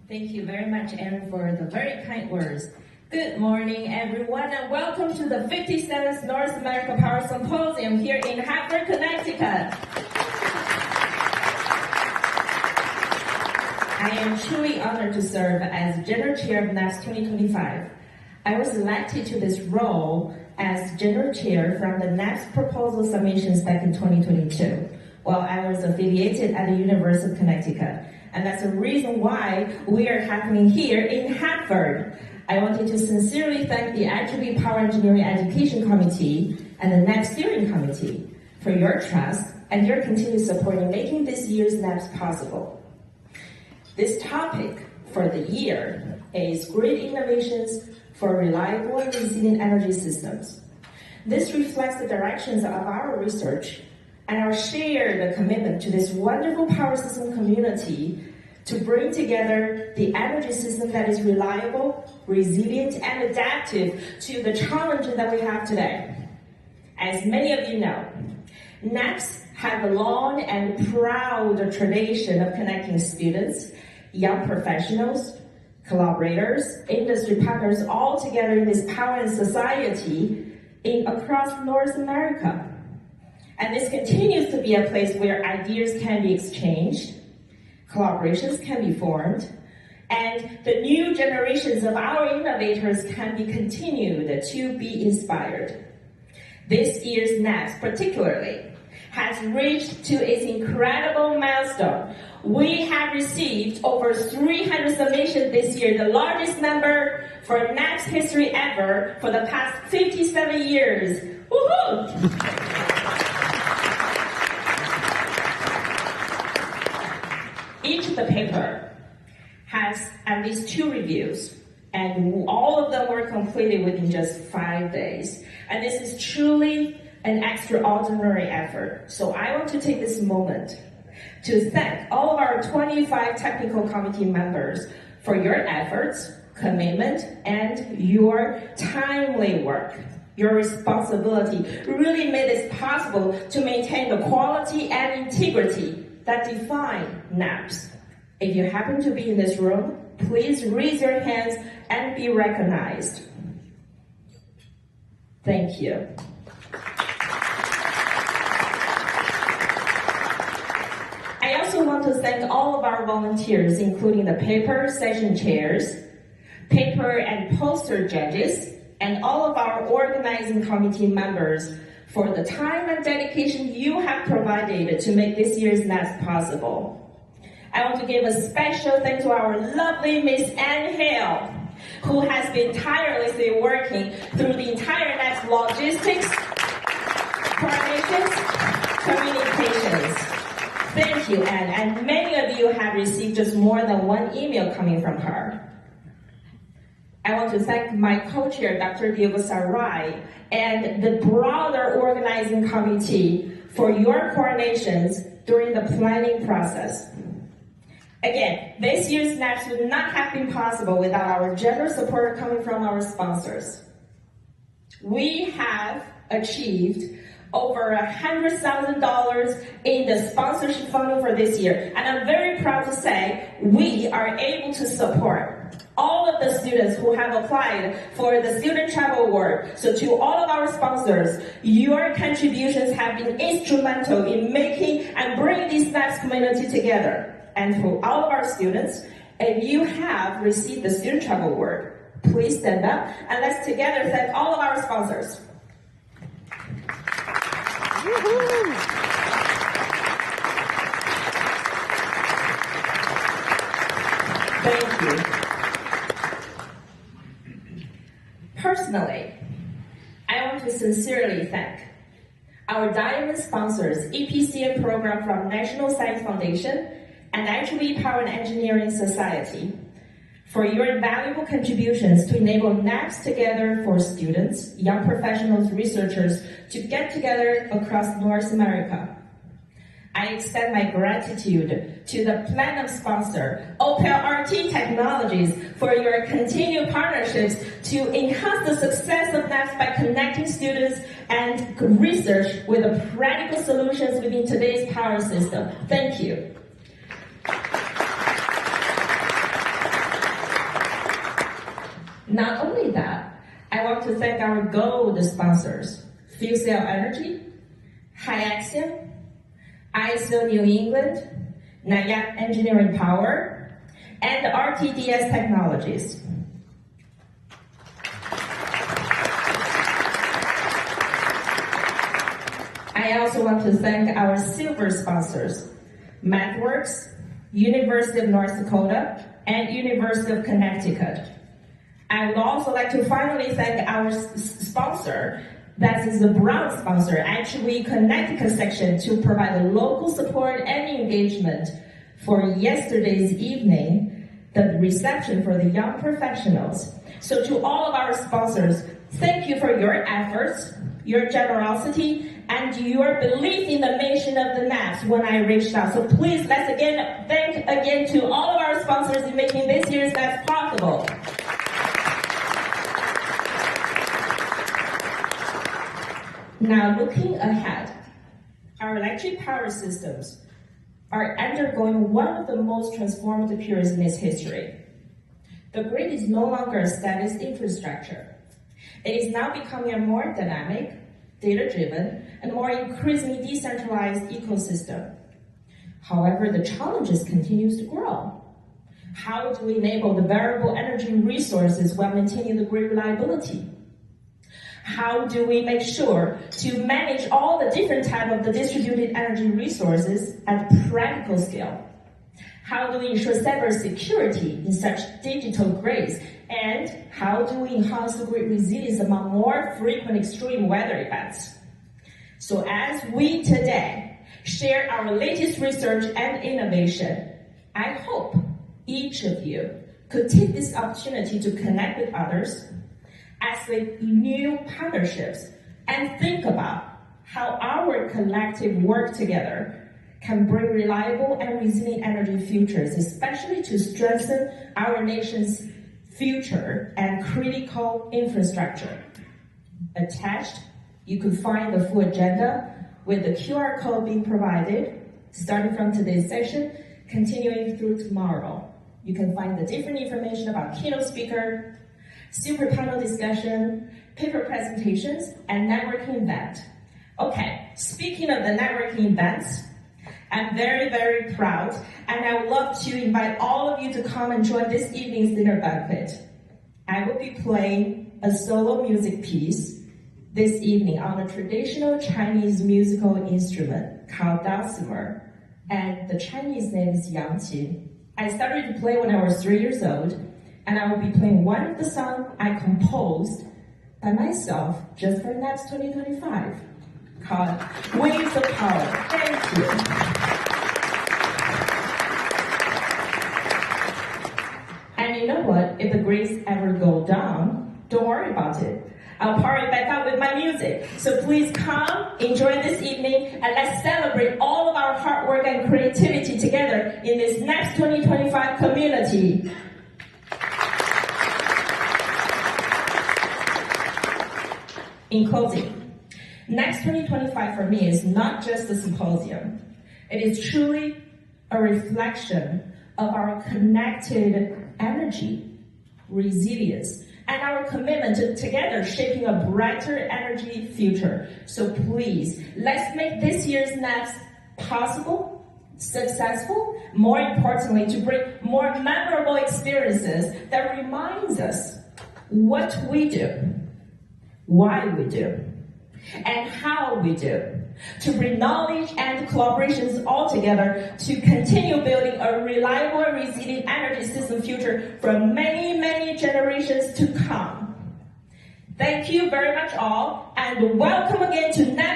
Thank you very much, Aaron, for the very kind words. Good morning, everyone, and welcome to the 57th North American Power Symposium here in Hartford, Connecticut. I am truly honored to serve as General Chair of NAPS 2025. I was elected to this role as General Chair from the NAPS proposal submissions back in 2022, while I was affiliated at the University of Connecticut. And that's the reason why we are happening here in Hartford. I wanted to sincerely thank the IEEE Power Engineering Education Committee and the NAPS Steering Committee for your trust and your continued support in making this year's NAPS possible. This topic for the year is Grid Innovations for Reliable and Resilient Energy Systems. This reflects the directions of our research and our shared commitment to this wonderful power system community to bring together the energy system that is reliable, resilient, and adaptive to the challenges that we have today. As many of you know, NAPS have a long and proud tradition of connecting students, young professionals, collaborators, industry partners all together in this power and society across North America. And this continues to be a place where ideas can be exchanged, collaborations can be formed, and the new generations of our innovators can be continued to be inspired. This year's NAPS particularly has reached to its incredible milestone. We have received over 300 submissions this year, the largest number for NAPS history ever for the past 57 years. Woohoo! Each of the paper has at least 2 reviews, and all of them were completed within just 5 days. And this is truly an extraordinary effort. So I want to take this moment to thank all of our 25 technical committee members for your efforts, commitment, and your timely work. Your responsibility really made it possible to maintain the quality and integrity that define NAPS. If you happen to be in this room, please raise your hands and be recognized. Thank you. I also want to thank all of our volunteers, including the paper session chairs, paper and poster judges, and all of our organizing committee members for the time and dedication you have provided to make this year's NAPS possible. I want to give a special thanks to our lovely Miss Ann Hale, who has been tirelessly working through the entire NAPS logistics, coordinations, communications. Thank you, Ann. And many of you have received just more than 1 email coming from her. I want to thank my co-chair, Dr. Diego Sarai, and the broader organizing committee for your coordinations during the planning process. Again, this year's NAPS would not have been possible without our generous support coming from our sponsors. We have achieved over $100,000 in the sponsorship funding for this year, and I'm very proud to say we are able to support all of the students who have applied for the Student Travel Award. So to all of our sponsors, your contributions have been instrumental in making and bringing this NAPS community together. And for all of our students, if you have received the Student Travel Award, please stand up and let's together thank all of our sponsors. Thank you. Personally, I want to sincerely thank our diamond sponsors, EPCM program from National Science Foundation and IEEE Power and Engineering Society, for your invaluable contributions to enable NAPS together for students, young professionals, researchers to get together across North America. I extend my gratitude to the platinum sponsor, Opel RT Technologies, for your continued partnerships to enhance the success of NAPS by connecting students and research with the practical solutions within today's power system. Thank you. Not only that, I want to thank our gold sponsors, Fuel Cell Energy, Hyaxium, ISO New England, NAPS Engineering Power, and RTDS Technologies. I also want to thank our silver sponsors, MathWorks, University of North Dakota, and University of Connecticut. I would also like to finally thank our sponsor, that is the brown sponsor, actually Connecticut section, to provide the local support and engagement for yesterday's evening, the reception for the young professionals. So to all of our sponsors, thank you for your efforts, your generosity, and your belief in the mission of the NAPS when I reached out. So please, let's again thank again to all of our sponsors in making this year's NAPS possible. Now looking ahead, our electric power systems are undergoing one of the most transformative periods in its history. The grid is no longer a static infrastructure. It is now becoming a more dynamic, data-driven, and more increasingly decentralized ecosystem. However, the challenges continues to grow. How do we enable the variable energy resources while maintaining the grid reliability? How do we make sure to manage all the different types of the distributed energy resources at practical scale? How do we ensure cybersecurity in such digital grids? And how do we enhance the grid resilience among more frequent extreme weather events? So as we today share our latest research and innovation, I hope each of you could take this opportunity to connect with others, escalate new partnerships, and think about how our collective work together can bring reliable and resilient energy futures, especially to strengthen our nation's future and critical infrastructure. Attached, you could find the full agenda with the QR code being provided, starting from today's session, continuing through tomorrow. You can find the different information about keynote speaker, super panel discussion, paper presentations, and networking event. Okay, speaking of the networking events, I'm very, very proud, and I would love to invite all of you to come and join this evening's dinner banquet. I will be playing a solo music piece this evening on a traditional Chinese musical instrument called dulcimer, and the Chinese name is Yangqin. I started to play when I was 3 years old, and I will be playing one of the songs I composed by myself just for NAPS 2025, called Waves of Power. Thank you. And you know what? If the grades ever go down, don't worry about it. I'll power it back up with my music. So please come, enjoy this evening, and let's celebrate all of our hard work and creativity together in this NAPS 2025 community. In closing, NAPS 2025 for me is not just a symposium. It is truly a reflection of our connected energy, resilience, and our commitment to together shaping a brighter energy future. So please, let's make this year's NAPS possible, successful, more importantly, to bring more memorable experiences that reminds us what we do, why we do, and how we do, to bring knowledge and collaborations all together to continue building a reliable and resilient energy system future for many, many generations to come. Thank you very much all, and welcome again to NAPS